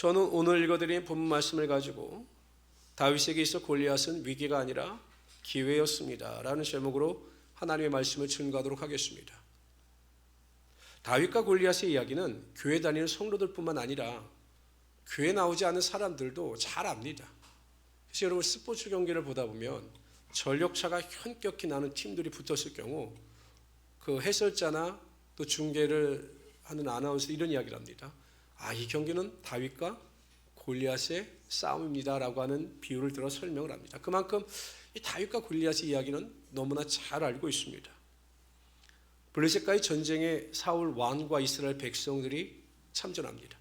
저는 오늘 읽어드린 본문 말씀을 가지고 다윗에게 있어 골리앗은 위기가 아니라 기회였습니다 라는 제목으로 하나님의 말씀을 증거하도록 하겠습니다. 다윗과 골리앗의 이야기는 교회 다니는 성도들뿐만 아니라 교회 나오지 않은 사람들도 잘 압니다. 그래서 여러분 스포츠 경기를 보다 보면 전력차가 현격히 나는 팀들이 붙었을 경우 그 해설자나 또 중계를 하는 아나운서 이런 이야기를 합니다. 이 경기는 다윗과 골리앗의 싸움입니다라고 하는 비유를 들어 설명을 합니다. 그만큼 이 다윗과 골리앗의 이야기는 너무나 잘 알고 있습니다. 블레셋과의 전쟁에 사울 왕과 이스라엘 백성들이 참전합니다.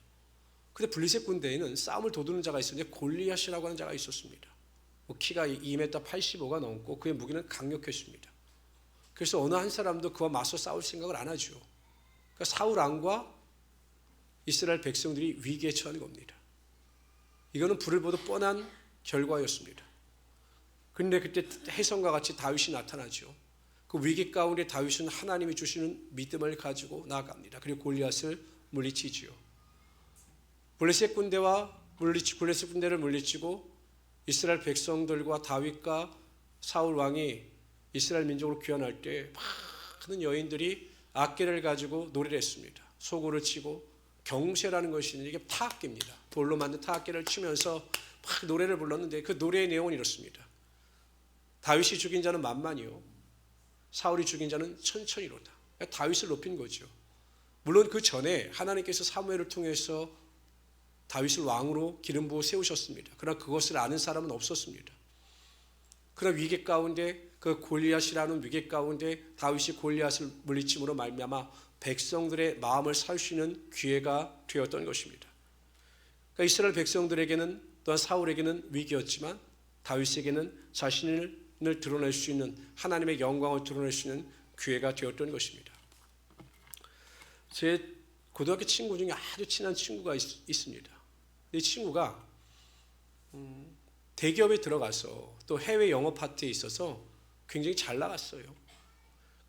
그런데 블레셋 군대에는 싸움을 도두는 자가 있었는데 골리앗이라고 하는 자가 있었습니다. 키가 2m 85가 넘고 그의 무기는 강력했습니다. 그래서 어느 한 사람도 그와 맞서 싸울 생각을 안 하죠. 그러니까 사울 왕과 이스라엘 백성들이 위기에 처한 겁니다. 이거는 불을 보듯 뻔한 결과였습니다. 그런데 그때 혜성과 같이 다윗이 나타나죠. 그 위기 가운데 다윗은 하나님이 주시는 믿음을 가지고 나아갑니다. 그리고 골리앗을 물리치지요. 블레셋 군대를 물리치고 이스라엘 백성들과 다윗과 사울 왕이 이스라엘 민족으로 귀환할 때 많은 여인들이 악기를 가지고 노래를 했습니다. 소고를 치고 경세라는 것이 이게 타악기입니다. 돌로 만든 타악기를 치면서 막 노래를 불렀는데 그 노래의 내용은 이렇습니다. 다윗이 죽인 자는 만만이요 사울이 죽인 자는 천천히로다. 다윗을 높인 거죠. 물론 그 전에 하나님께서 사무엘을 통해서 다윗을 왕으로 기름 부어 세우셨습니다. 그러나 그것을 아는 사람은 없었습니다. 그러나 위기 가운데 그 골리앗이라는 위기 가운데 다윗이 골리앗을 물리침으로 말미암아 백성들의 마음을 살 수 있는 기회가 되었던 것입니다. 그러니까 이스라엘 백성들에게는 또한 사울에게는 위기였지만 다윗에게는 자신을 드러낼 수 있는 하나님의 영광을 드러낼 수 있는 기회가 되었던 것입니다. 제 고등학교 친구 중에 아주 친한 친구가 있습니다. 이 친구가 대기업에 들어가서 또 해외 영업 파트에 있어서 굉장히 잘 나갔어요.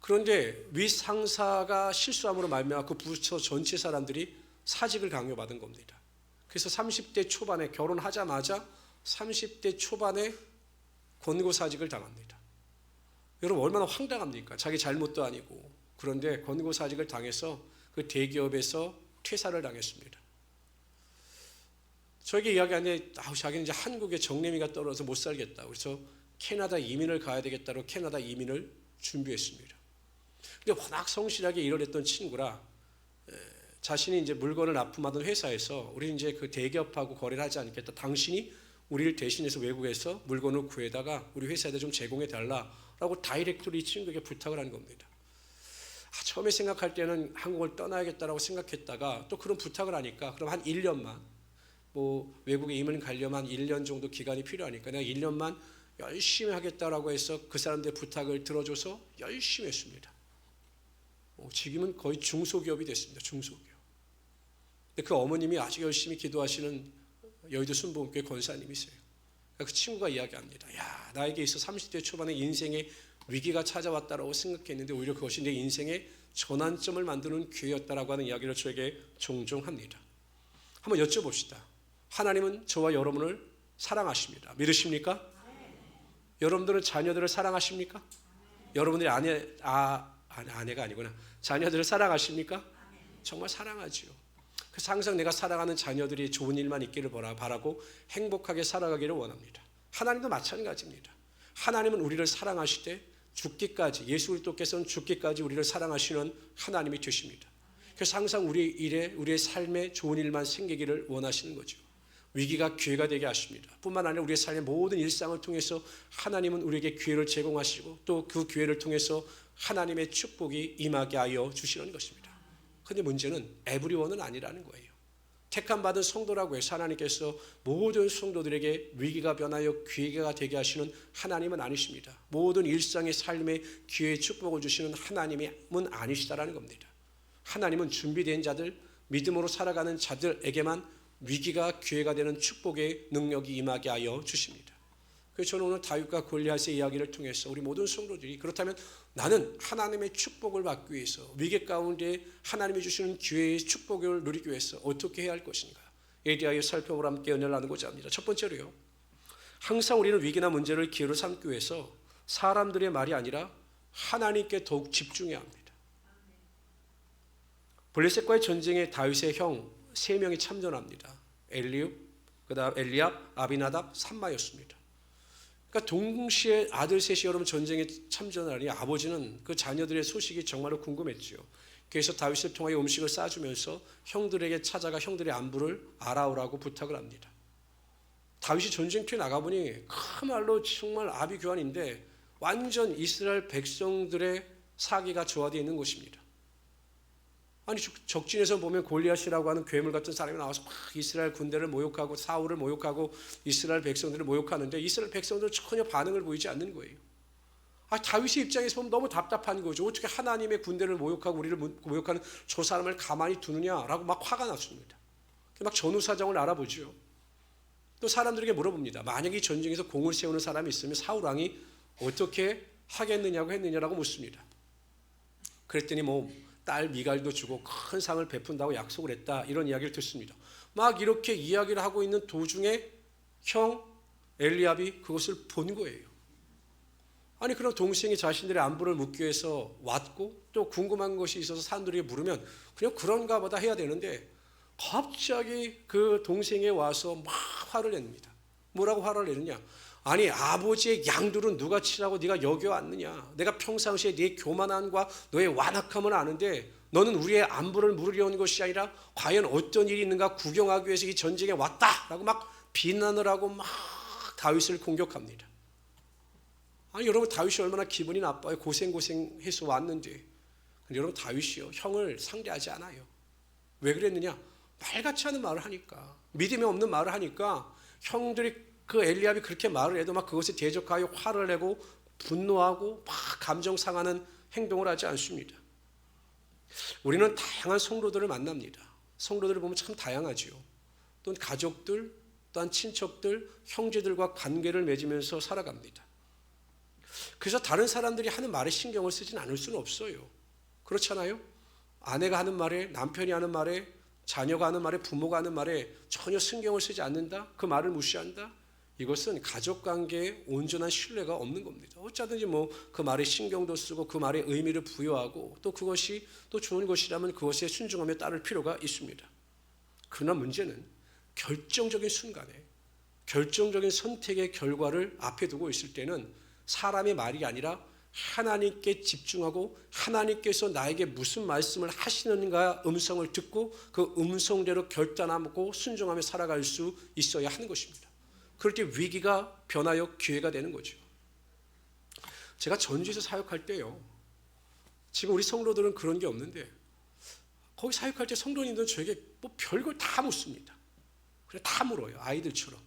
그런데 윗상사가 실수함으로 말미암아 그 부처 전체 사람들이 사직을 강요받은 겁니다. 그래서 30대 초반에 결혼하자마자 30대 초반에 권고사직을 당합니다. 여러분 얼마나 황당합니까? 자기 잘못도 아니고. 그런데 권고사직을 당해서 그 대기업에서 퇴사를 당했습니다. 저에게 이야기하는데 자기는 이제 한국에 정내미가 떨어져서 못 살겠다. 그래서 캐나다 이민을 가야 되겠다고 캐나다 이민을 준비했습니다. 근데 워낙 성실하게 일을 했던 친구라 자신이 이제 물건을 납품하던 회사에서 우리 이제 그 대기업하고 거래를 하지 않겠다. 당신이 우리를 대신해서 외국에서 물건을 구해다가 우리 회사에다 좀 제공해 달라라고 다이렉트로 이 친구에게 부탁을 한 겁니다. 처음에 생각할 때는 한국을 떠나야겠다라고 생각했다가 또 그런 부탁을 하니까 그럼 한 1년만 외국에 이민 가려면 1년 정도 기간이 필요하니까 내가 1년만 열심히 하겠다라고 해서 그 사람들의 부탁을 들어줘서 열심히 했습니다. 지금은 거의 중소기업이 됐습니다. 중소기업. 근데 그 어머님이 아주 열심히 기도하시는 여의도 순복음교회 권사님이세요. 그 친구가 이야기합니다. 나에게 있어 30대 초반에 인생의 위기가 찾아왔다라고 생각했는데 오히려 그것이 내 인생의 전환점을 만드는 기회였다라고 하는 이야기를 저에게 종종 합니다. 한번 여쭤봅시다. 하나님은 저와 여러분을 사랑하십니다. 믿으십니까? 여러분들은 자녀들을 사랑하십니까? 여러분들이 아내가 아니구나. 자녀들을 사랑하십니까? 정말 사랑하지요. 그래서 항상 내가 사랑하는 자녀들이 좋은 일만 있기를 바라고 행복하게 살아가기를 원합니다. 하나님도 마찬가지입니다. 하나님은 우리를 사랑하시되 죽기까지, 예수 그리스도께서는 죽기까지 우리를 사랑하시는 하나님이 되십니다. 그래서 항상 우리 일에, 우리의 삶에 좋은 일만 생기기를 원하시는 거죠. 위기가 기회가 되게 하십니다. 뿐만 아니라 우리의 삶의 모든 일상을 통해서 하나님은 우리에게 기회를 제공하시고 또 그 기회를 통해서 하나님의 축복이 임하게 하여 주시는 것입니다. 그런데 문제는 에브리원은 아니라는 거예요. 택함 받은 성도라고 해서 하나님께서 모든 성도들에게 위기가 변하여 기회가 되게 하시는 하나님은 아니십니다. 모든 일상의 삶에 기회의 축복을 주시는 하나님은 아니시다라는 겁니다. 하나님은 준비된 자들, 믿음으로 살아가는 자들에게만 위기가 기회가 되는 축복의 능력이 임하게 하여 주십니다. 그래서 저는 오늘 다윗과 골리앗의 이야기를 통해서 우리 모든 성도들이 그렇다면 나는 하나님의 축복을 받기 위해서 위기 가운데 하나님이 주시는 기회의 축복을 누리기 위해서 어떻게 해야 할 것인가? 대하여 살펴보라 함께 은혜를 나누고자 합니다. 첫 번째로요, 항상 우리는 위기나 문제를 기회로 삼기 위해서 사람들의 말이 아니라 하나님께 더욱 집중해야 합니다. 블레셋과의 전쟁에 다윗의 형 3명이 참전합니다. 엘리압, 아비나답, 삼마였습니다. 그러니까 동시에 아들 셋이 여러분 전쟁에 참전하니 아버지는 그 자녀들의 소식이 정말로 궁금했지요. 그래서 다윗을 통하여 음식을 싸주면서 형들에게 찾아가 형들의 안부를 알아오라고 부탁을 합니다. 다윗이 전쟁터에 나가보니 그말로 정말 아비규환인데 완전 이스라엘 백성들의 사기가 조화되어 있는 곳입니다. 아니 적진에서 보면 골리앗이라고 하는 괴물 같은 사람이 나와서 막 이스라엘 군대를 모욕하고 사울을 모욕하고 이스라엘 백성들을 모욕하는데 이스라엘 백성들은 전혀 반응을 보이지 않는 거예요. 다윗의 입장에서 보면 너무 답답한 거죠. 어떻게 하나님의 군대를 모욕하고 우리를 모욕하는 저 사람을 가만히 두느냐라고 막 화가 났습니다. 막 전후 사정을 알아보죠. 또 사람들에게 물어봅니다. 만약에 이 전쟁에서 공을 세우는 사람이 있으면 사울 왕이 어떻게 하겠느냐고 했느냐라고 묻습니다. 그랬더니 딸 미갈도 주고 큰 상을 베푼다고 약속을 했다, 이런 이야기를 듣습니다. 막 이렇게 이야기를 하고 있는 도중에 형 엘리압이 그것을 본 거예요. 아니 그럼 동생이 자신들의 안부를 묻기 위해서 왔고 또 궁금한 것이 있어서 사람들에게 물으면 그냥 그런가 보다 해야 되는데 갑자기 그 동생이 와서 막 화를 냅니다. 뭐라고 화를 내느냐? 아니 아버지의 양들은 누가 치라고 네가 여겨왔느냐? 내가 평상시에 네 교만함과 너의 완악함을 아는데 너는 우리의 안부를 물으려 온 것이 아니라 과연 어떤 일이 있는가 구경하기 위해서 이 전쟁에 왔다라고 막 비난을 하고 막 다윗을 공격합니다. 아니 여러분 다윗이 얼마나 기분이 나빠요. 고생해서 왔는데. 근데 여러분 다윗이요 형을 상대하지 않아요. 왜 그랬느냐? 말같지 않은 말을 하니까, 믿음이 없는 말을 하니까 형들이 그 엘리압이 그렇게 말을 해도 막 그것에 대적하여 화를 내고 분노하고 막 감정 상하는 행동을 하지 않습니다. 우리는 다양한 성도들을 만납니다. 성도들을 보면 참 다양하지요. 또는 가족들, 또한 친척들, 형제들과 관계를 맺으면서 살아갑니다. 그래서 다른 사람들이 하는 말에 신경을 쓰진 않을 수는 없어요. 그렇잖아요? 아내가 하는 말에, 남편이 하는 말에, 자녀가 하는 말에, 부모가 하는 말에 전혀 신경을 쓰지 않는다? 그 말을 무시한다? 이것은 가족관계에 온전한 신뢰가 없는 겁니다. 어쩌든지 그 말에 신경도 쓰고 그 말에 의미를 부여하고 또 그것이 또 좋은 것이라면 그것에 순종하며 따를 필요가 있습니다. 그러나 문제는 결정적인 순간에 결정적인 선택의 결과를 앞에 두고 있을 때는 사람의 말이 아니라 하나님께 집중하고 하나님께서 나에게 무슨 말씀을 하시는가 음성을 듣고 그 음성대로 결단하고 순종하며 살아갈 수 있어야 하는 것입니다. 그럴 때 위기가 변하여 기회가 되는 거죠. 제가 전주에서 사역할 때요, 지금 우리 성도들은 그런 게 없는데 거기 사역할 때 성도님들은 저에게 별걸 다 묻습니다. 그래 다 물어요. 아이들처럼.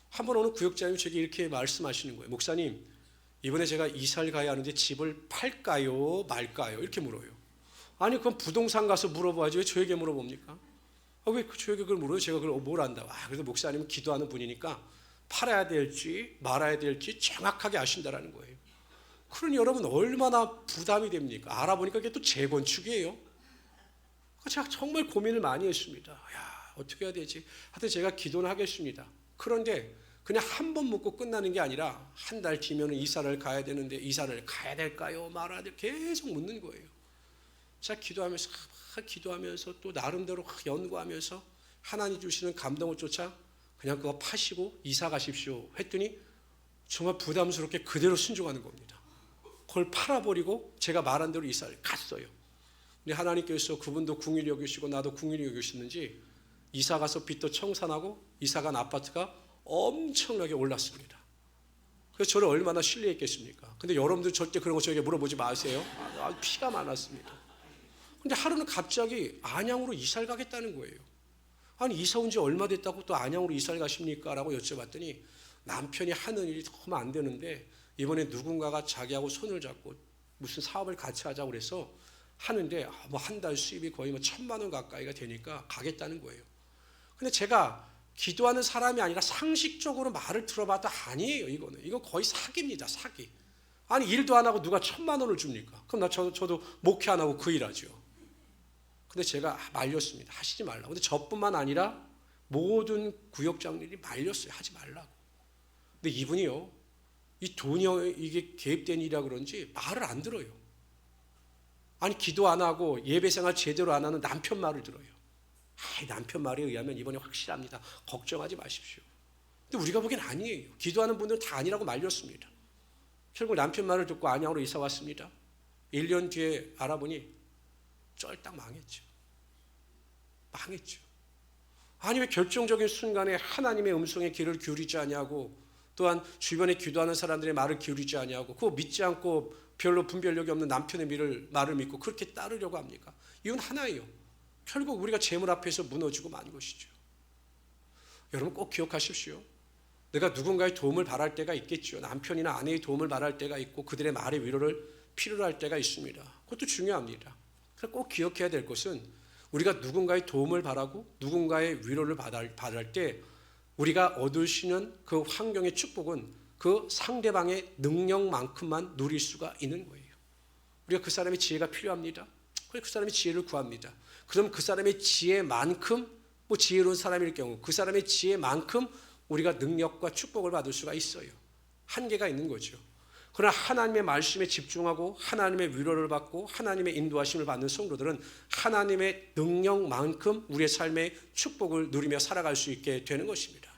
한번 어느 구역장님이 저에게 이렇게 말씀하시는 거예요. 목사님, 이번에 제가 이사를 가야 하는데 집을 팔까요 말까요? 이렇게 물어요. 아니 그건 부동산 가서 물어봐야지 왜 저에게 물어봅니까? 왜 저에게 그걸 물어요? 제가 그걸 뭘 안다. 그래도 목사님은 기도하는 분이니까 팔아야 될지 말아야 될지 정확하게 아신다라는 거예요. 그러니 여러분 얼마나 부담이 됩니까? 알아보니까 그게 또 재건축이에요. 제가 정말 고민을 많이 했습니다. 어떻게 해야 되지? 하여튼 제가 기도는 하겠습니다. 그런데 그냥 한 번 묻고 끝나는 게 아니라 한 달 뒤면 이사를 가야 되는데 이사를 가야 될까요? 말아야 될까요? 계속 묻는 거예요. 제가 기도하면서 또 나름대로 연구하면서 하나님 주시는 감동을 쫓아 그냥 그거 파시고 이사 가십시오 했더니 정말 부담스럽게 그대로 순종하는 겁니다. 그걸 팔아버리고 제가 말한 대로 이사를 갔어요. 근데 하나님께서 그분도 궁일이 여기시고 나도 궁일이 여기시는지 이사 가서 빚도 청산하고 이사 간 아파트가 엄청나게 올랐습니다. 그래서 저를 얼마나 신뢰했겠습니까? 근데 여러분들 절대 그런 거 저에게 물어보지 마세요. 피가 많았습니다. 근데 하루는 갑자기 안양으로 이사를 가겠다는 거예요. 아니 이사 온 지 얼마 됐다고 또 안양으로 이사를 가십니까? 라고 여쭤봤더니 남편이 하는 일이 너무 안 되는데 이번에 누군가가 자기하고 손을 잡고 무슨 사업을 같이 하자고 그래서 하는데 한 달 수입이 거의 1,000만 원 가까이가 되니까 가겠다는 거예요. 근데 제가 기도하는 사람이 아니라 상식적으로 말을 들어봐도 아니에요. 이거 거의 사기입니다. 사기. 아니 일도 안 하고 누가 1,000만 원을 줍니까? 그럼 저도 목회 안 하고 그 일하죠. 근데 제가 말렸습니다. 하시지 말라고. 근데 저뿐만 아니라 모든 구역 장로들이 말렸어요. 하지 말라고. 근데 이분이요, 이 돈이 이게 개입된 일이라 그런지 말을 안 들어요. 아니, 기도 안 하고 예배생활 제대로 안 하는 남편 말을 들어요. 남편 말에 의하면 이번에 확실합니다. 걱정하지 마십시오. 근데 우리가 보기엔 아니에요. 기도하는 분들은 다 아니라고 말렸습니다. 결국 남편 말을 듣고 안양으로 이사 왔습니다. 1년 뒤에 알아보니 쩔딱 망했죠. 망했죠. 아니, 왜 결정적인 순간에 하나님의 음성에 귀를 기울이지 않냐고, 또한 주변에 기도하는 사람들의 말을 기울이지 않냐고, 그거 믿지 않고 별로 분별력이 없는 남편의 말을 믿고 그렇게 따르려고 합니까? 이건 하나예요. 결국 우리가 재물 앞에서 무너지고 만 것이죠. 여러분 꼭 기억하십시오. 내가 누군가의 도움을 바랄 때가 있겠죠. 남편이나 아내의 도움을 바랄 때가 있고 그들의 말의 위로를 필요로 할 때가 있습니다. 그것도 중요합니다. 그래서 꼭 기억해야 될 것은 우리가 누군가의 도움을 바라고 누군가의 위로를 받을 때 우리가 얻을 수 있는 그 환경의 축복은 그 상대방의 능력만큼만 누릴 수가 있는 거예요. 우리가 그 사람의 지혜가 필요합니다. 그래서 그 사람의 지혜를 구합니다. 그럼 그 사람의 지혜만큼, 지혜로운 사람일 경우 그 사람의 지혜만큼 우리가 능력과 축복을 받을 수가 있어요. 한계가 있는 거죠. 그러나 하나님의 말씀에 집중하고 하나님의 위로를 받고 하나님의 인도하심을 받는 성도들은 하나님의 능력만큼 우리의 삶의 축복을 누리며 살아갈 수 있게 되는 것입니다.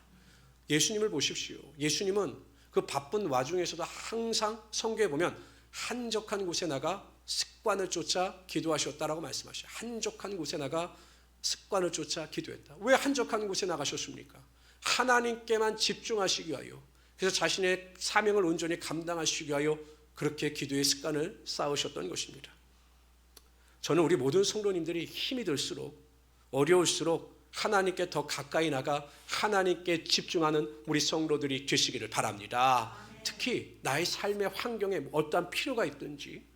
예수님을 보십시오. 예수님은 그 바쁜 와중에서도 항상 성경에 보면 한적한 곳에 나가 습관을 쫓아 기도하셨다라고 말씀하셔요. 한적한 곳에 나가 습관을 쫓아 기도했다. 왜 한적한 곳에 나가셨습니까? 하나님께만 집중하시기 위하여, 그래서 자신의 사명을 온전히 감당하시기 위하여 그렇게 기도의 습관을 쌓으셨던 것입니다. 저는 우리 모든 성도님들이 힘이 들수록 어려울수록 하나님께 더 가까이 나가 하나님께 집중하는 우리 성도들이 되시기를 바랍니다. 특히 나의 삶의 환경에 어떠한 필요가 있든지,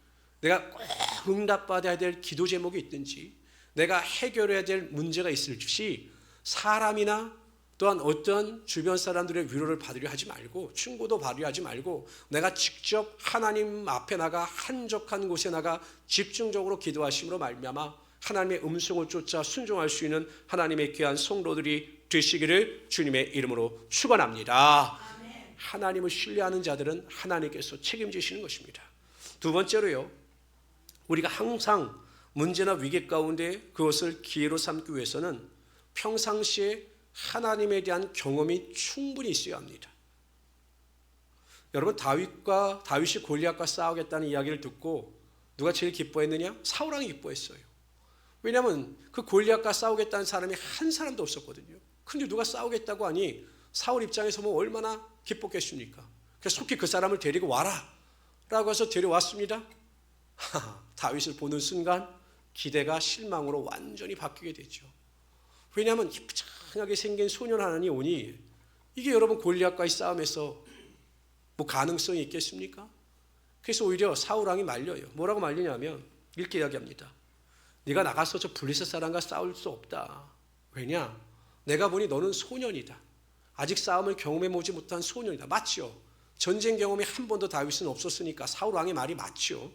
내가 꼭 응답받아야 될 기도 제목이 있든지, 내가 해결해야 될 문제가 있을지 사람이나 또한 어떤 주변 사람들의 위로를 받으려 하지 말고, 충고도 받으려 하지 말고 내가 직접 하나님 앞에 나가 한적한 곳에 나가 집중적으로 기도하심으로 말미암아 하나님의 음성을 쫓아 순종할 수 있는 하나님의 귀한 성도들이 되시기를 주님의 이름으로 축원합니다. 하나님을 신뢰하는 자들은 하나님께서 책임지시는 것입니다. 두 번째로요, 우리가 항상 문제나 위기 가운데 그것을 기회로 삼기 위해서는 평상시에 하나님에 대한 경험이 충분히 있어야 합니다. 여러분, 다윗이 골리앗과 싸우겠다는 이야기를 듣고 누가 제일 기뻐했느냐? 사울왕이 기뻐했어요. 왜냐하면 그 골리앗과 싸우겠다는 사람이 한 사람도 없었거든요. 근데 누가 싸우겠다고 하니 사울 입장에서 뭐 얼마나 기뻤겠습니까? 그래서 속히 그 사람을 데리고 와라 라고 해서 데려왔습니다. 다윗을 보는 순간 기대가 실망으로 완전히 바뀌게 되죠. 왜냐하면 이쁘장하게 생긴 소년 하나니 오니 이게 여러분 골리앗과의 싸움에서 뭐 가능성이 있겠습니까? 그래서 오히려 사울왕이 말려요. 뭐라고 말리냐면 이렇게 이야기합니다. 네가 나가서 저 블레셋 사람과 싸울 수 없다. 왜냐? 내가 보니 너는 소년이다. 아직 싸움을 경험해보지 못한 소년이다. 맞죠? 전쟁 경험이 한 번도 다윗은 없었으니까 사울왕의 말이 맞죠.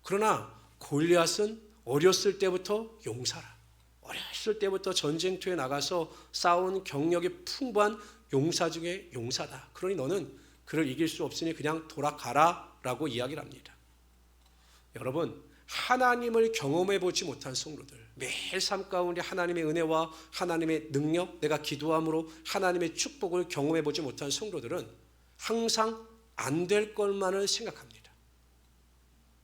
그러나 골리앗은 어렸을 때부터 용사라. 어렸을 때부터 전쟁터에 나가서 싸운 경력이 풍부한 용사 중에 용사다. 그러니 너는 그를 이길 수 없으니 그냥 돌아가라 라고 이야기를 합니다. 여러분, 하나님을 경험해보지 못한 성도들, 매일 삶 가운데 하나님의 은혜와 하나님의 능력, 내가 기도함으로 하나님의 축복을 경험해보지 못한 성도들은 항상 안 될 것만을 생각합니다.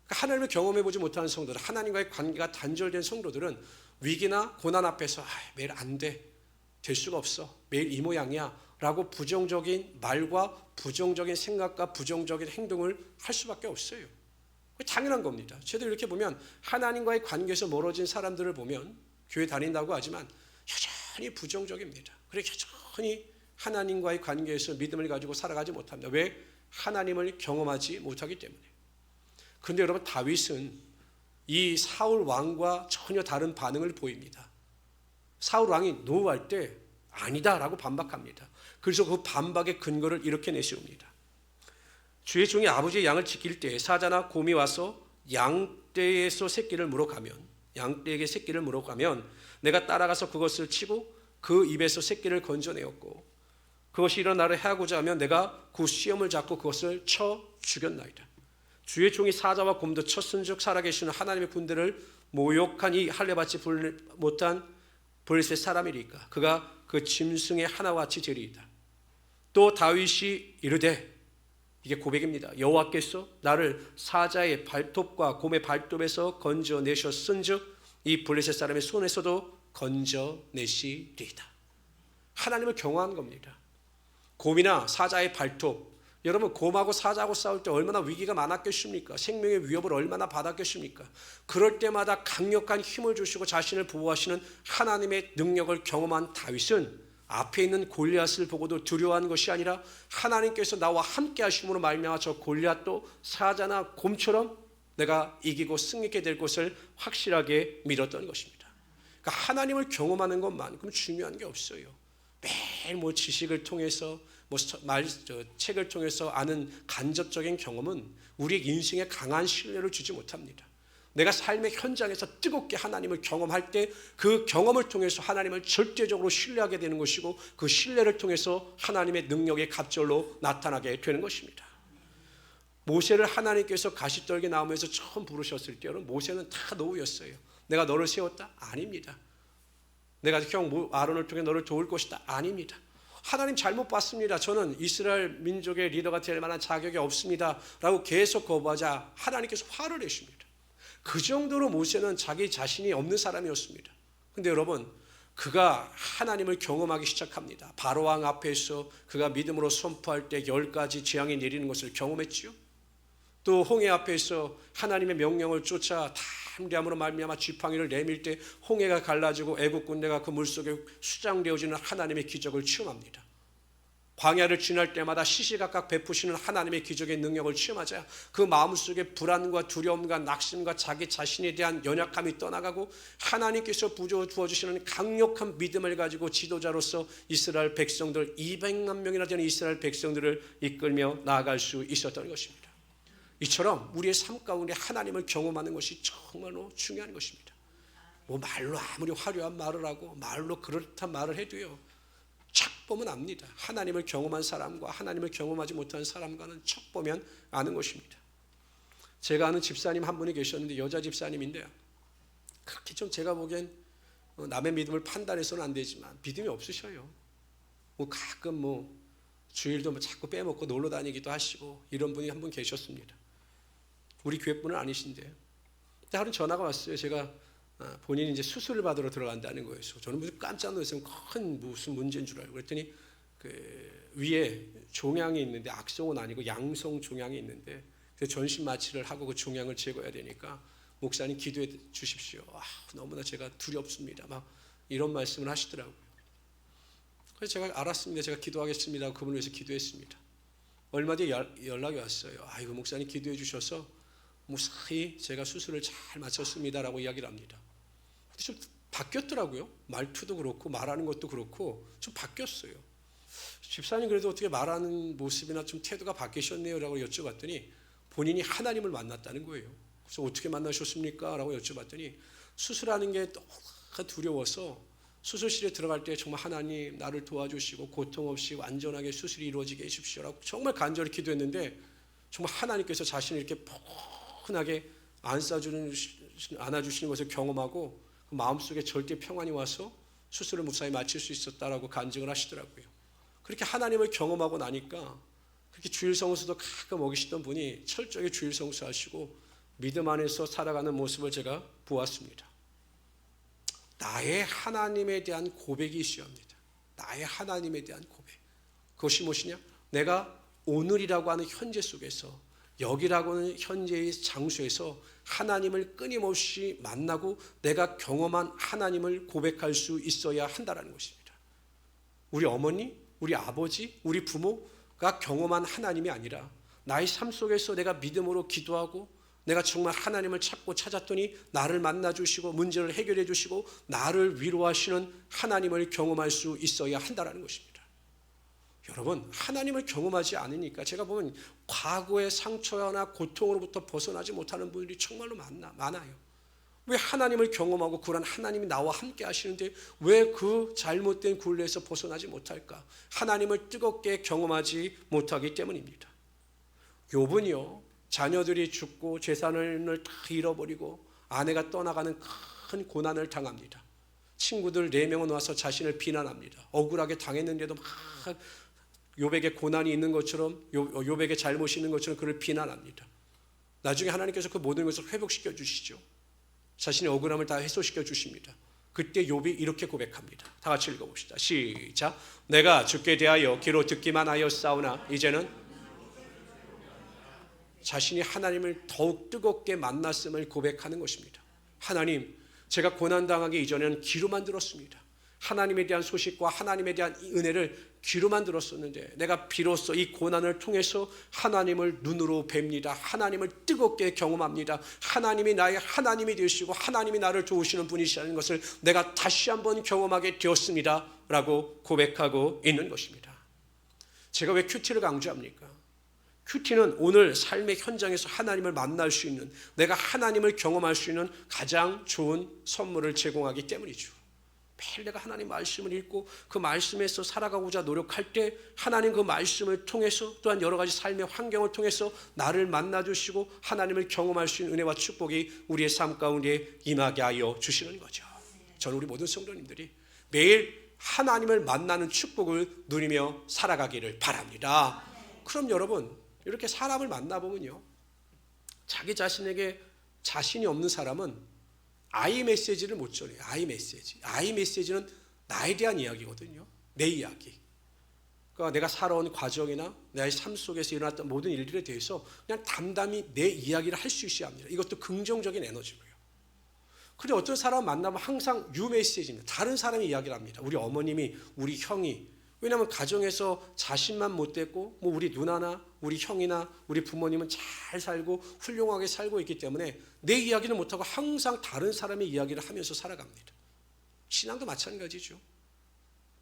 하나님을 경험해보지 못하는 성도들, 하나님과의 관계가 단절된 성도들은 위기나 고난 앞에서 매일 안 돼, 될 수가 없어, 매일 이 모양이야 라고 부정적인 말과 부정적인 생각과 부정적인 행동을 할 수밖에 없어요. 당연한 겁니다. 저도 이렇게 보면 하나님과의 관계에서 멀어진 사람들을 보면 교회 다닌다고 하지만 여전히 부정적입니다. 그래서 여전히 하나님과의 관계에서 믿음을 가지고 살아가지 못합니다. 왜? 하나님을 경험하지 못하기 때문에. 그런데 여러분, 다윗은 이 사울 왕과 전혀 다른 반응을 보입니다. 사울 왕이 노할 때 아니다라고 반박합니다. 그래서 그 반박의 근거를 이렇게 내세웁니다. 주의 종이 아버지의 양을 지킬 때 사자나 곰이 와서 양떼에게 새끼를 물어가면 내가 따라가서 그것을 치고 그 입에서 새끼를 건져내었고 그것이 일어나를 해하고자 하면 내가 그 시험을 잡고 그것을 쳐 죽였나이다. 주의 종이 사자와 곰도 쳤은즉 살아계시는 하나님의 군대를 모욕한 이 할례받지 못한 블레셋 사람이리까 그가 그 짐승의 하나와 같이 되리이다. 또 다윗이 이르되, 이게 고백입니다. 여호와께서 나를 사자의 발톱과 곰의 발톱에서 건져내셨은즉 이 블레셋 사람의 손에서도 건져내시리이다. 하나님을 경외한 겁니다. 곰이나 사자의 발톱, 여러분 곰하고 사자하고 싸울 때 얼마나 위기가 많았겠습니까? 생명의 위협을 얼마나 받았겠습니까? 그럴 때마다 강력한 힘을 주시고 자신을 보호하시는 하나님의 능력을 경험한 다윗은 앞에 있는 골리앗을 보고도 두려워한 것이 아니라 하나님께서 나와 함께 하심으로 말미암아 저 골리앗도 사자나 곰처럼 내가 이기고 승리하게 될 것을 확실하게 믿었던 것입니다. 그러니까 하나님을 경험하는 것만큼 중요한 게 없어요. 매일 지식을 통해서 책을 통해서 아는 간접적인 경험은 우리 인생에 강한 신뢰를 주지 못합니다. 내가 삶의 현장에서 뜨겁게 하나님을 경험할 때 그 경험을 통해서 하나님을 절대적으로 신뢰하게 되는 것이고 그 신뢰를 통해서 하나님의 능력이 갑절로 나타나게 되는 것입니다. 모세를 하나님께서 가시떨기 나무에서 처음 부르셨을 때 모세는 다 노우였어요. 내가 너를 세웠다? 아닙니다. 내가 형 아론을 통해 너를 도울 것이다? 아닙니다. 하나님 잘못 봤습니다. 저는 이스라엘 민족의 리더가 될 만한 자격이 없습니다 라고 계속 거부하자 하나님께서 화를 내십니다. 그 정도로 모세는 자기 자신이 없는 사람이었습니다. 근데 여러분, 그가 하나님을 경험하기 시작합니다. 바로왕 앞에서 그가 믿음으로 선포할 때 10가지 재앙이 내리는 것을 경험했지요. 또 홍해 앞에서 하나님의 명령을 쫓아 담대함으로 말미암아 지팡이를 내밀 때 홍해가 갈라지고 애국 군대가 그 물속에 수장되어지는 하나님의 기적을 체험합니다. 광야를 지날 때마다 시시각각 베푸시는 하나님의 기적의 능력을 체험하자 그 마음속에 불안과 두려움과 낙심과 자기 자신에 대한 연약함이 떠나가고 하나님께서 부어주시는 강력한 믿음을 가지고 지도자로서 이스라엘 백성들 200만 명이나 되는 이스라엘 백성들을 이끌며 나아갈 수 있었던 것입니다. 이처럼 우리의 삶 가운데 하나님을 경험하는 것이 정말로 중요한 것입니다. 말로 아무리 화려한 말을 하고 말로 그렇단 말을 해도요, 척 보면 압니다. 하나님을 경험한 사람과 하나님을 경험하지 못한 사람과는 척 보면 아는 것입니다. 제가 아는 집사님 한 분이 계셨는데 여자 집사님인데요, 그렇게 좀 제가 보기엔 남의 믿음을 판단해서는 안 되지만 믿음이 없으셔요. 가끔 주일도 자꾸 빼먹고 놀러 다니기도 하시고 이런 분이 한 분 계셨습니다. 우리 교회 분은 아니신데요. 근데 하루 전화가 왔어요. 제가 본인이 이제 수술을 받으러 들어간다는 거예요. 저는 깜짝 놀랐어요. 큰 무슨 문제인 줄 알고 그랬더니 그 위에 종양이 있는데 악성은 아니고 양성 종양이 있는데 전신 마취를 하고 그 종양을 제거해야 되니까 목사님 기도해 주십시오. 너무나 제가 두렵습니다. 막 이런 말씀을 하시더라고요. 그래서 제가 알았습니다. 제가 기도하겠습니다. 그분을 위해서 기도했습니다. 얼마 뒤에 연락이 왔어요. 이거 목사님 기도해 주셔서 무사히 제가 수술을 잘 마쳤습니다라고 이야기를 합니다. 근데 좀 바뀌었더라고요. 말투도 그렇고 말하는 것도 그렇고 좀 바뀌었어요. 집사님 그래도 어떻게 말하는 모습이나 좀 태도가 바뀌셨네요 라고 여쭤봤더니 본인이 하나님을 만났다는 거예요. 그래서 어떻게 만나셨습니까? 라고 여쭤봤더니 수술하는 게 너무 두려워서 수술실에 들어갈 때 정말 하나님 나를 도와주시고 고통 없이 안전하게 수술이 이루어지게 해주십시오라고 정말 간절히 기도했는데 정말 하나님께서 자신을 이렇게 포근하게 안아주시는 것을 경험하고 그 마음속에 절대 평안이 와서 수술을 무사히 마칠 수 있었다라고 간증을 하시더라고요. 그렇게 하나님을 경험하고 나니까 그렇게 주일 성수도 가끔 어기시던 분이 철저히 주일 성수하시고 믿음 안에서 살아가는 모습을 제가 보았습니다. 나의 하나님에 대한 고백이 있어야 합니다. 나의 하나님에 대한 고백. 그것이 무엇이냐? 내가 오늘이라고 하는 현재 속에서 여기라고 하는 현재의 장소에서 하나님을 끊임없이 만나고 내가 경험한 하나님을 고백할 수 있어야 한다는 것입니다. 우리 어머니, 우리 아버지, 우리 부모가 경험한 하나님이 아니라 나의 삶 속에서 내가 믿음으로 기도하고 내가 정말 하나님을 찾고 찾았더니 나를 만나주시고 문제를 해결해 주시고 나를 위로하시는 하나님을 경험할 수 있어야 한다는 것입니다. 여러분, 하나님을 경험하지 않으니까 제가 보면 과거의 상처나 고통으로부터 벗어나지 못하는 분들이 정말로 많아요. 왜 하나님을 경험하고 그런 하나님이 나와 함께 하시는데 왜 그 잘못된 굴레에서 벗어나지 못할까? 하나님을 뜨겁게 경험하지 못하기 때문입니다. 욥은요, 자녀들이 죽고 재산을 다 잃어버리고 아내가 떠나가는 큰 고난을 당합니다. 친구들 4명은 와서 자신을 비난합니다. 억울하게 당했는데도 막 욥에게 고난이 있는 것처럼, 욥에게 잘못이 있는 것처럼 그를 비난합니다. 나중에 하나님께서 그 모든 것을 회복시켜 주시죠. 자신의 억울함을 다 해소시켜 주십니다. 그때 욥이 이렇게 고백합니다. 다 같이 읽어봅시다. 시작. 내가 주께 대하여 귀로 듣기만 하였사오나 이제는 자신이 하나님을 더욱 뜨겁게 만났음을 고백하는 것입니다. 하나님, 제가 고난당하기 이전에는 귀로만 들었습니다. 하나님에 대한 소식과 하나님에 대한 은혜를 귀로만 들었었는데 내가 비로소 이 고난을 통해서 하나님을 눈으로 뵙니다. 하나님을 뜨겁게 경험합니다. 하나님이 나의 하나님이 되시고 하나님이 나를 도우시는 분이시라는 것을 내가 다시 한번 경험하게 되었습니다 라고 고백하고 있는 것입니다. 제가 왜 큐티를 강조합니까? 큐티는 오늘 삶의 현장에서 하나님을 만날 수 있는, 내가 하나님을 경험할 수 있는 가장 좋은 선물을 제공하기 때문이죠. 매일 내가 하나님 말씀을 읽고 그 말씀에서 살아가고자 노력할 때 하나님 그 말씀을 통해서 또한 여러 가지 삶의 환경을 통해서 나를 만나주시고 하나님을 경험할 수 있는 은혜와 축복이 우리의 삶 가운데 임하게 하여 주시는 거죠. 저는 우리 모든 성도님들이 매일 하나님을 만나는 축복을 누리며 살아가기를 바랍니다. 그럼 여러분, 이렇게 사람을 만나보면요, 자기 자신에게 자신이 없는 사람은 I 메시지를 못 전해요. I 메시지는 나에 대한 이야기거든요. 내 이야기. 그러니까 내가 살아온 과정이나 나의 삶 속에서 일어났던 모든 일들에 대해서 그냥 담담히 내 이야기를 할 수 있어야 합니다. 이것도 긍정적인 에너지고요. 그런데 어떤 사람 만나면 항상 U 메시지입니다. 다른 사람이 이야기를 합니다. 우리 어머님이, 우리 형이. 왜냐하면 가정에서 자신만 못됐고 우리 누나나 우리 형이나 우리 부모님은 잘 살고 훌륭하게 살고 있기 때문에 내 이야기를 못하고 항상 다른 사람의 이야기를 하면서 살아갑니다. 신앙도 마찬가지죠.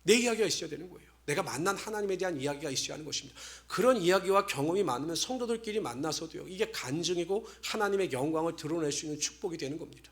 내 이야기가 있어야 되는 거예요. 내가 만난 하나님에 대한 이야기가 있어야 하는 것입니다. 그런 이야기와 경험이 많으면 성도들끼리 만나서도요, 이게 간증이고 하나님의 영광을 드러낼 수 있는 축복이 되는 겁니다.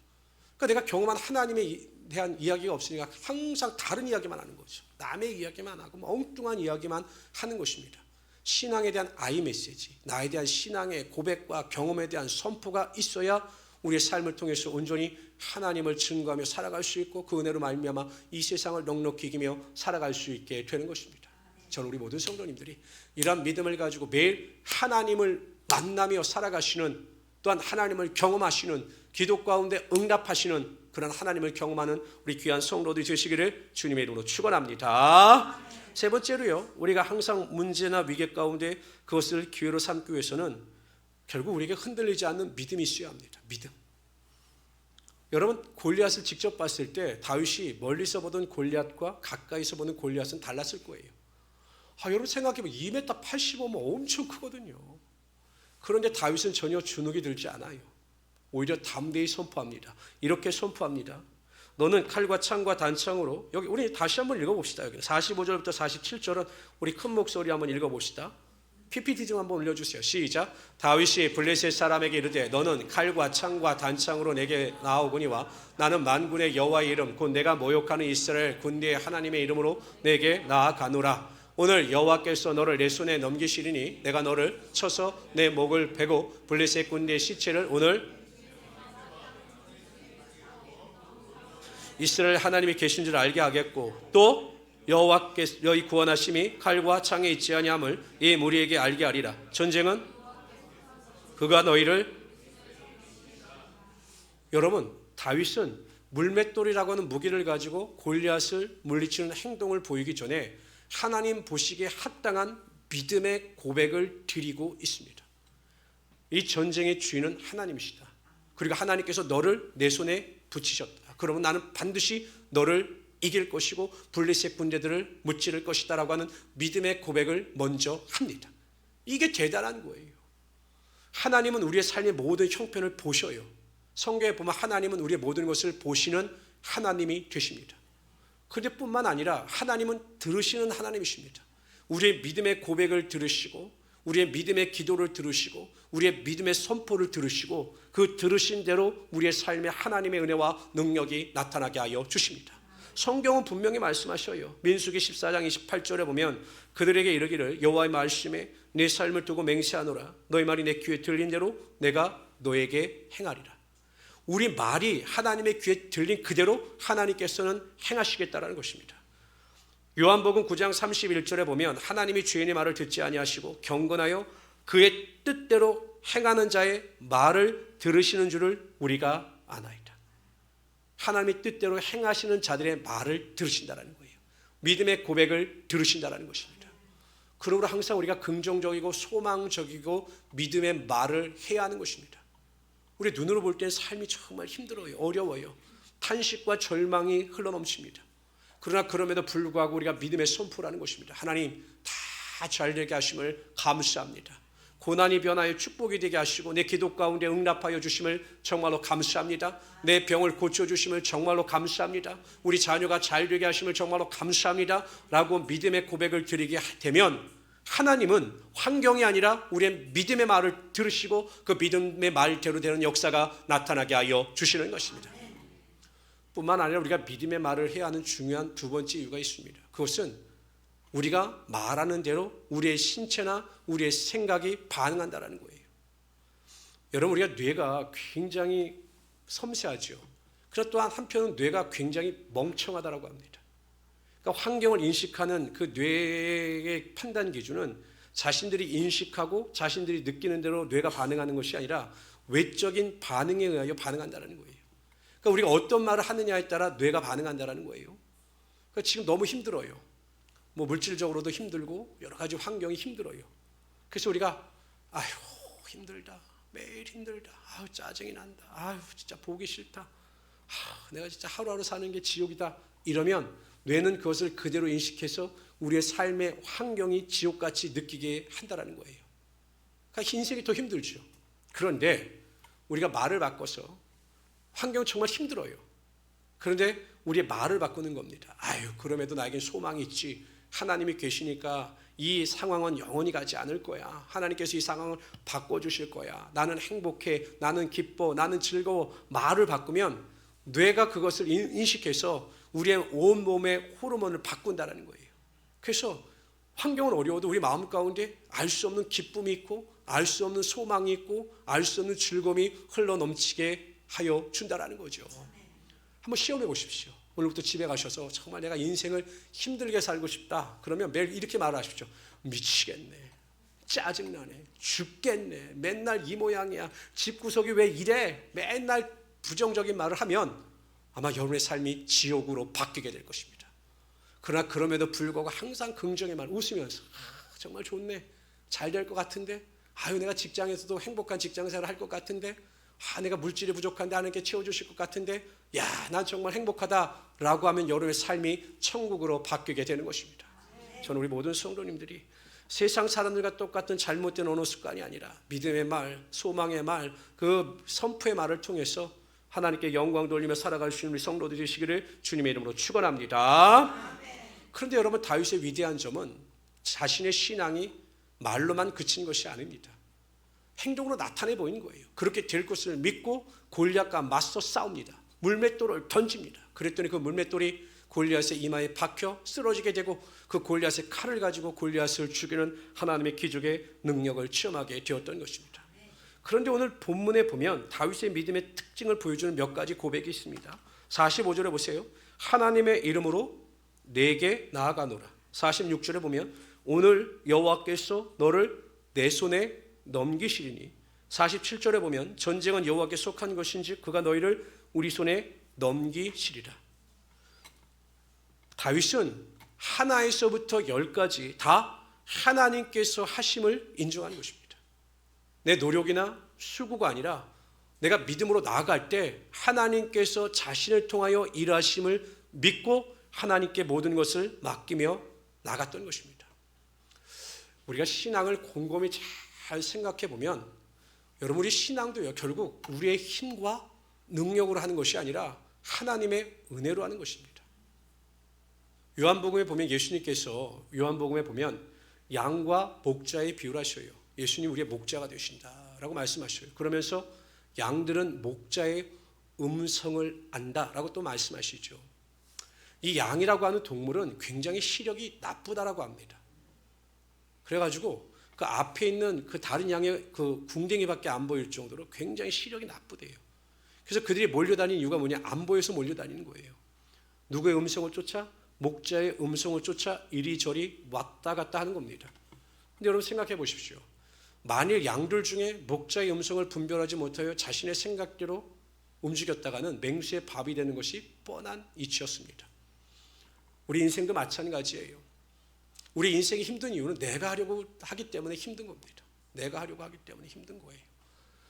그러니까 내가 경험한 하나님에 대한 이야기가 없으니까 항상 다른 이야기만 하는 거죠. 남의 이야기만 하고 엉뚱한 이야기만 하는 것입니다. 신앙에 대한 I 메시지, 나에 대한 신앙의 고백과 경험에 대한 선포가 있어야 우리의 삶을 통해서 온전히 하나님을 증거하며 살아갈 수 있고 그 은혜로 말미암아 이 세상을 넉넉히 이기며 살아갈 수 있게 되는 것입니다. 저는 우리 모든 성도님들이 이러한 믿음을 가지고 매일 하나님을 만나며 살아가시는, 또한 하나님을 경험하시는, 기도 가운데 응답하시는 그런 하나님을 경험하는 우리 귀한 성도들이 되시기를 주님의 이름으로 축원합니다. 세 번째로요, 우리가 항상 문제나 위기 가운데 그것을 기회로 삼기 위해서는 결국 우리에게 흔들리지 않는 믿음이 있어야 합니다. 믿음. 여러분, 골리앗을 직접 봤을 때 다윗이 멀리서 보던 골리앗과 가까이서 보는 골리앗은 달랐을 거예요. 여러분 생각해보면 2m 85면 엄청 크거든요. 그런데 다윗은 전혀 주눅이 들지 않아요. 오히려 담대히 선포합니다. 이렇게 선포합니다. 너는 칼과 창과 단창으로, 여기 우리 다시 한번 읽어봅시다. 여기 45절부터 47절은 우리 큰 목소리 한번 읽어봅시다. PPT 좀 한번 올려주세요. 시작. 다윗이 블레셋 사람에게 이르되 너는 칼과 창과 단창으로 내게 나오거니와 나는 만군의 여호와의 이름 곧 내가 모욕하는 이스라엘 군대의 하나님의 이름으로 내게 나아가노라. 오늘 여호와께서 너를 내 손에 넘기시리니 내가 너를 쳐서 내 목을 베고 블레셋 군대의 시체를 오늘 이스라엘 하나님이 계신 줄 알게 하겠고 또 여호와께서 너희 구원하심이 칼과 창에 있지 아니함을 이 무리에게 알게 하리라. 전쟁은 그가 너희를. 여러분, 다윗은 물맷돌이라고 하는 무기를 가지고 골리앗을 물리치는 행동을 보이기 전에 하나님 보시기에 합당한 믿음의 고백을 드리고 있습니다. 이 전쟁의 주인은 하나님이시다. 그리고 하나님께서 너를 내 손에 붙이셨다. 그러면 나는 반드시 너를 이길 것이고 블레셋 군대들을 무찌를 것이다라고 하는 믿음의 고백을 먼저 합니다. 이게 대단한 거예요. 하나님은 우리의 삶의 모든 형편을 보셔요. 성경에 보면 하나님은 우리의 모든 것을 보시는 하나님이 되십니다. 그런데 뿐만 아니라 하나님은 들으시는 하나님이십니다. 우리의 믿음의 고백을 들으시고 우리의 믿음의 기도를 들으시고 우리의 믿음의 선포를 들으시고 그 들으신 대로 우리의 삶에 하나님의 은혜와 능력이 나타나게 하여 주십니다. 성경은 분명히 말씀하셔요. 민수기 14장 28절에 보면 그들에게 이르기를 여호와의 말씀에 내 삶을 두고 맹세하노라. 너희 말이 내 귀에 들린 대로 내가 너에게 행하리라. 우리 말이 하나님의 귀에 들린 그대로 하나님께서는 행하시겠다라는 것입니다. 요한복음 9장 31절에 보면 하나님이 죄인의 말을 듣지 아니하시고 경건하여 그의 뜻대로 행하는 자의 말을 들으시는 줄을 우리가 아나이다. 하나님의 뜻대로 행하시는 자들의 말을 들으신다는 거예요. 믿음의 고백을 들으신다는 것입니다. 그러므로 항상 우리가 긍정적이고 소망적이고 믿음의 말을 해야 하는 것입니다. 우리 눈으로 볼 때는 삶이 정말 힘들어요. 어려워요. 탄식과 절망이 흘러넘칩니다. 그러나 그럼에도 불구하고 우리가 믿음의 선포라는 것입니다. 하나님 다 잘되게 하심을 감사합니다. 고난이 변하여 축복이 되게 하시고 내 기도 가운데 응답하여 주심을 정말로 감사합니다. 내 병을 고쳐주심을 정말로 감사합니다. 우리 자녀가 잘되게 하심을 정말로 감사합니다 라고 믿음의 고백을 드리게 되면 하나님은 환경이 아니라 우리의 믿음의 말을 들으시고 그 믿음의 말대로 되는 역사가 나타나게 하여 주시는 것입니다. 뿐만 아니라 우리가 믿음의 말을 해야 하는 중요한 두 번째 이유가 있습니다. 그것은 우리가 말하는 대로 우리의 신체나 우리의 생각이 반응한다는 거예요. 여러분 우리가 뇌가 굉장히 섬세하죠. 그러나 또한 한편은 뇌가 굉장히 멍청하다고 합니다. 그러니까 환경을 인식하는 그 뇌의 판단 기준은 자신들이 인식하고 자신들이 느끼는 대로 뇌가 반응하는 것이 아니라 외적인 반응에 의하여 반응한다는 거예요. 그러니까 우리가 어떤 말을 하느냐에 따라 뇌가 반응한다는 거예요. 그러니까 지금 너무 힘들어요. 뭐 물질적으로도 힘들고 여러 가지 환경이 힘들어요. 그래서 우리가 아휴 힘들다, 매일 힘들다, 아유 짜증이 난다, 아유 진짜 보기 싫다, 내가 진짜 하루하루 사는 게 지옥이다 이러면 뇌는 그것을 그대로 인식해서 우리의 삶의 환경이 지옥같이 느끼게 한다는 거예요. 그러니까 인생이 더 힘들죠. 그런데 우리가 말을 바꿔서 환경은 정말 힘들어요. 그런데 우리의 말을 바꾸는 겁니다. 아유 그럼에도 나에겐 소망이 있지. 하나님이 계시니까 이 상황은 영원히 가지 않을 거야. 하나님께서 이 상황을 바꿔주실 거야. 나는 행복해, 나는 기뻐, 나는 즐거워. 말을 바꾸면 뇌가 그것을 인식해서 우리의 온몸의 호르몬을 바꾼다는 거예요. 그래서 환경은 어려워도 우리 마음 가운데 알 수 없는 기쁨이 있고 알 수 없는 소망이 있고 알 수 없는 즐거움이 흘러넘치게 하여 준다는 거죠. 한번 시험해 보십시오. 오늘부터 집에 가셔서 정말 내가 인생을 힘들게 살고 싶다. 그러면 매일 이렇게 말하십시오. 미치겠네. 짜증나네. 죽겠네. 맨날 이 모양이야. 집구석이 왜 이래? 맨날 부정적인 말을 하면 아마 여러분의 삶이 지옥으로 바뀌게 될 것입니다. 그러나 그럼에도 불구하고 항상 긍정의 말 웃으면서 정말 좋네. 잘 될 것 같은데 아유 내가 직장에서도 행복한 직장생활을 할 것 같은데 내가 물질이 부족한데 하나님께 채워주실 것 같은데 야, 난 정말 행복하다라고 하면 여러분의 삶이 천국으로 바뀌게 되는 것입니다. 저는 우리 모든 성도님들이 세상 사람들과 똑같은 잘못된 언어 습관이 아니라 믿음의 말, 소망의 말, 그 선포의 말을 통해서 하나님께 영광 돌리며 살아갈 수 있는 우리 성도들이 되시기를 주님의 이름으로 축원합니다. 그런데 여러분 다윗의 위대한 점은 자신의 신앙이 말로만 그친 것이 아닙니다. 행동으로 나타내 보이는 거예요. 그렇게 될 것을 믿고 골리앗과 맞서 싸웁니다. 물맷돌을 던집니다. 그랬더니 그 물맷돌이 골리앗의 이마에 박혀 쓰러지게 되고 그 골리앗의 칼을 가지고 골리앗을 죽이는 하나님의 기적의 능력을 체험하게 되었던 것입니다. 그런데 오늘 본문에 보면 다윗의 믿음의 특징을 보여주는 몇 가지 고백이 있습니다. 45절에 보세요. 하나님의 이름으로 내게 나아가노라. 46절에 보면 오늘 여호와께서 너를 내 손에 넘기시리니. 47절에 보면 전쟁은 여호와께 속한 것인지 그가 너희를 우리 손에 넘기시리라. 다윗은 하나에서부터 10까지 다 하나님께서 하심을 인정하는 것입니다. 내 노력이나 수고가 아니라 내가 믿음으로 나아갈 때 하나님께서 자신을 통하여 일하심을 믿고 하나님께 모든 것을 맡기며 나갔던 것입니다. 우리가 신앙을 곰곰이 잘 생각해 보면 여러분 우리 신앙도요 결국 우리의 힘과 능력으로 하는 것이 아니라 하나님의 은혜로 하는 것입니다. 요한복음에 보면 예수님께서 요한복음에 보면 양과 목자에 비유하셔요. 예수님 우리의 목자가 되신다라고 말씀하셔요. 그러면서 양들은 목자의 음성을 안다라고 또 말씀하시죠. 이 양이라고 하는 동물은 굉장히 시력이 나쁘다라고 합니다. 그래가지고 그 앞에 있는 그 다른 양의 그 궁뎅이밖에 안 보일 정도로 굉장히 시력이 나쁘대요. 그래서 그들이 몰려다니는 이유가 뭐냐? 안 보여서 몰려다니는 거예요. 누구의 음성을 쫓아? 목자의 음성을 쫓아 이리저리 왔다 갔다 하는 겁니다. 근데 여러분 생각해 보십시오. 만일 양들 중에 목자의 음성을 분별하지 못하여 자신의 생각대로 움직였다가는 맹수의 밥이 되는 것이 뻔한 이치였습니다. 우리 인생도 마찬가지예요. 우리 인생이 힘든 이유는 내가 하려고 하기 때문에 힘든 겁니다. 내가 하려고 하기 때문에 힘든 거예요.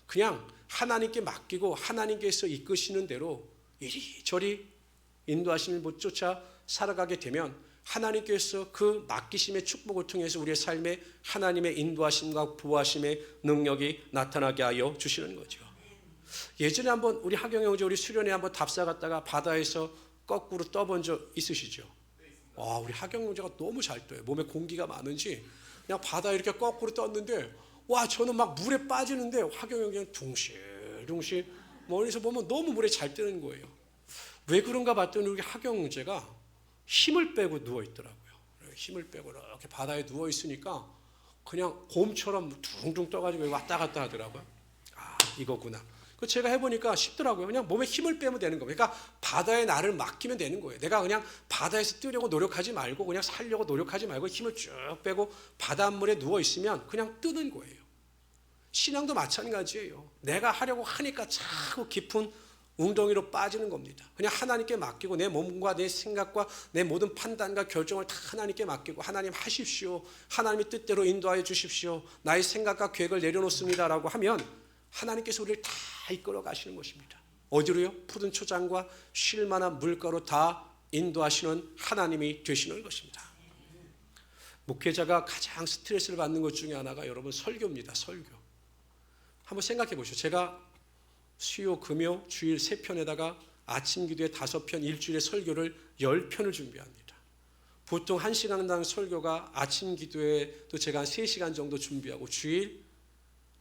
그냥 하나님께 맡기고 하나님께서 이끄시는 대로 이리저리 인도하심을 못 쫓아 살아가게 되면 하나님께서 그 맡기심의 축복을 통해서 우리의 삶에 하나님의 인도하심과 보호하심의 능력이 나타나게 하여 주시는 거죠. 예전에 한번 우리 하경 형제 우리 수련회 한번 답사 갔다가 바다에서 거꾸로 떠본 적 있으시죠? 와, 우리 하경 형제가 너무 잘 떠요. 몸에 공기가 많은지 그냥 바다에 이렇게 거꾸로 떴는데 와, 저는 막 물에 빠지는데 하경 형제는 둥실둥실 멀리서 보면 너무 물에 잘 뜨는 거예요. 왜 그런가 봤더니 우리 하경 형제가 힘을 빼고 누워 있더라고요. 힘을 빼고 이렇게 바다에 누워 있으니까 그냥 곰처럼 둥둥 떠가지고 왔다 갔다 하더라고요. 아, 이거구나. 제가 해보니까 쉽더라고요. 그냥 몸에 힘을 빼면 되는 거예요. 그러니까 바다에 나를 맡기면 되는 거예요. 내가 그냥 바다에서 뛰려고 노력하지 말고 그냥 살려고 노력하지 말고 힘을 쭉 빼고 바닷물에 누워 있으면 그냥 뜨는 거예요. 신앙도 마찬가지예요. 내가 하려고 하니까 자꾸 깊은 웅덩이로 빠지는 겁니다. 그냥 하나님께 맡기고 내 몸과 내 생각과 내 모든 판단과 결정을 다 하나님께 맡기고 하나님 하십시오. 하나님의 뜻대로 인도하여 주십시오. 나의 생각과 계획을 내려놓습니다라고 하면 하나님께서 우리를 다 이끌어 가시는 것입니다. 어디로요? 푸른 초장과 쉴 만한 물가로 다 인도하시는 하나님이 되시는 것입니다. 목회자가 가장 스트레스를 받는 것 중에 하나가 여러분 설교입니다. 설교. 한번 생각해 보시죠. 제가 수요, 금요, 주일 3편에다가 아침 기도에 5편, 일주일에 설교를 10편을 준비합니다. 보통 1시간당 설교가 아침 기도에도 제가 한 3시간 정도 준비하고 주일,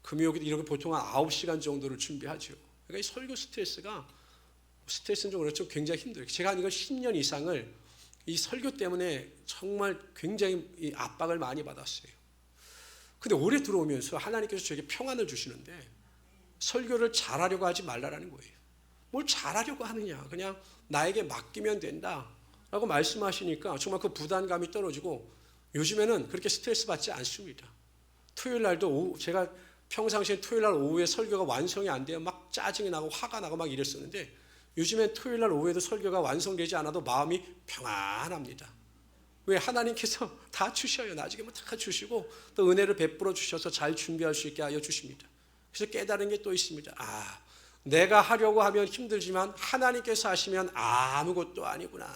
금요 기도 이렇게 보통 한 9시간 정도를 준비하죠. 그러니까 이 설교 스트레스는 좀 그렇죠. 굉장히 힘들어요. 제가 이걸 10년 이상을 이 설교 때문에 정말 굉장히 이 압박을 많이 받았어요. 근데 올해 들어오면서 하나님께서 저에게 평안을 주시는데 설교를 잘하려고 하지 말라라는 거예요. 뭘 잘하려고 하느냐. 그냥 나에게 맡기면 된다라고 말씀하시니까 정말 그 부담감이 떨어지고 요즘에는 그렇게 스트레스 받지 않습니다. 토요일 날도 제가 평상시에 토요일 날 오후에 설교가 완성이 안 돼요. 막 짜증이 나고 화가 나고 막 이랬었는데 요즘엔 토요일 날 오후에도 설교가 완성되지 않아도 마음이 평안합니다. 왜? 하나님께서 다 주셔요. 나중에 다 주시고 또 은혜를 베풀어 주셔서 잘 준비할 수 있게 하여 주십니다. 그래서 깨달은 게 또 있습니다. 아, 내가 하려고 하면 힘들지만 하나님께서 하시면 아무것도 아니구나.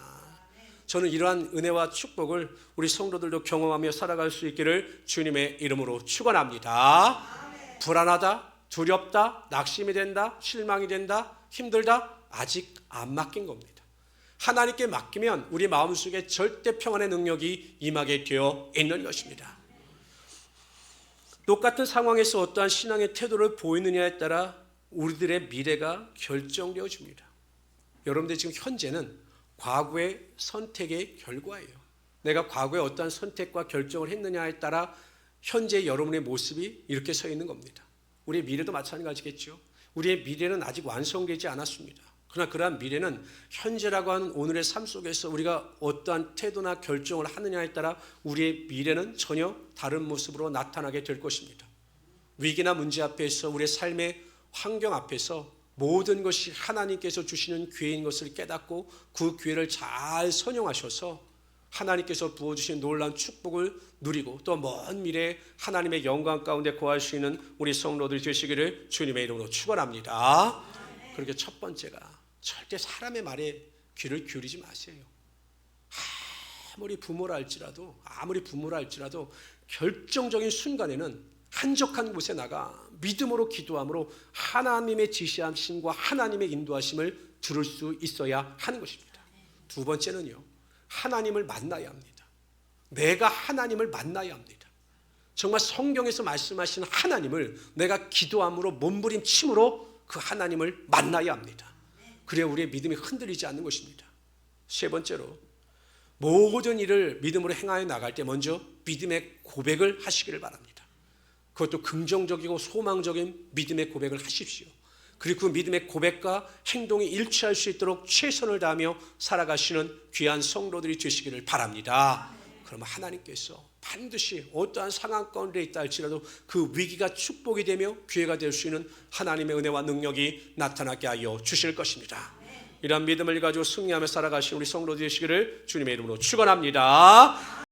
저는 이러한 은혜와 축복을 우리 성도들도 경험하며 살아갈 수 있기를 주님의 이름으로 축원합니다. 불안하다, 두렵다, 낙심이 된다, 실망이 된다, 힘들다, 아직 안 맡긴 겁니다. 하나님께 맡기면 우리 마음속에 절대 평안의 능력이 임하게 되어 있는 것입니다. 똑같은 상황에서 어떠한 신앙의 태도를 보이느냐에 따라 우리들의 미래가 결정되어집니다. 여러분들 지금 현재는 과거의 선택의 결과예요. 내가 과거에 어떠한 선택과 결정을 했느냐에 따라 현재 여러분의 모습이 이렇게 서 있는 겁니다. 우리의 미래도 마찬가지겠죠. 우리의 미래는 아직 완성되지 않았습니다. 그러나 그러한 미래는 현재라고 하는 오늘의 삶 속에서 우리가 어떠한 태도나 결정을 하느냐에 따라 우리의 미래는 전혀 다른 모습으로 나타나게 될 것입니다. 위기나 문제 앞에서 우리의 삶의 환경 앞에서 모든 것이 하나님께서 주시는 기회인 것을 깨닫고 그 기회를 잘 선용하셔서 하나님께서 부어주신 놀라운 축복을 누리고 또 먼 미래에 하나님의 영광 가운데 거할 수 있는 우리 성도들이 되시기를 주님의 이름으로 축원합니다. 그렇게 첫 번째가 절대 사람의 말에 귀를 기울이지 마세요. 아무리 부모라 할지라도 결정적인 순간에는 한적한 곳에 나가 믿음으로 기도함으로 하나님의 지시하심과 하나님의 인도하심을 들을 수 있어야 하는 것입니다. 두 번째는요, 하나님을 만나야 합니다. 내가 하나님을 만나야 합니다. 정말 성경에서 말씀하시는 하나님을 내가 기도함으로 몸부림침으로 그 하나님을 만나야 합니다. 그래야 우리의 믿음이 흔들리지 않는 것입니다. 세 번째로, 모든 일을 믿음으로 행하여 나갈 때 먼저 믿음의 고백을 하시기를 바랍니다. 그것도 긍정적이고 소망적인 믿음의 고백을 하십시오. 그리고 그 믿음의 고백과 행동이 일치할 수 있도록 최선을 다하며 살아가시는 귀한 성도들이 되시기를 바랍니다. 그러면 하나님께서 반드시 어떠한 상황 가운데 있다 할지라도 그 위기가 축복이 되며 기회가 될 수 있는 하나님의 은혜와 능력이 나타나게 하여 주실 것입니다. 이런 믿음을 가지고 승리하며 살아가신 우리 성도들 되시기를 주님의 이름으로 축원합니다.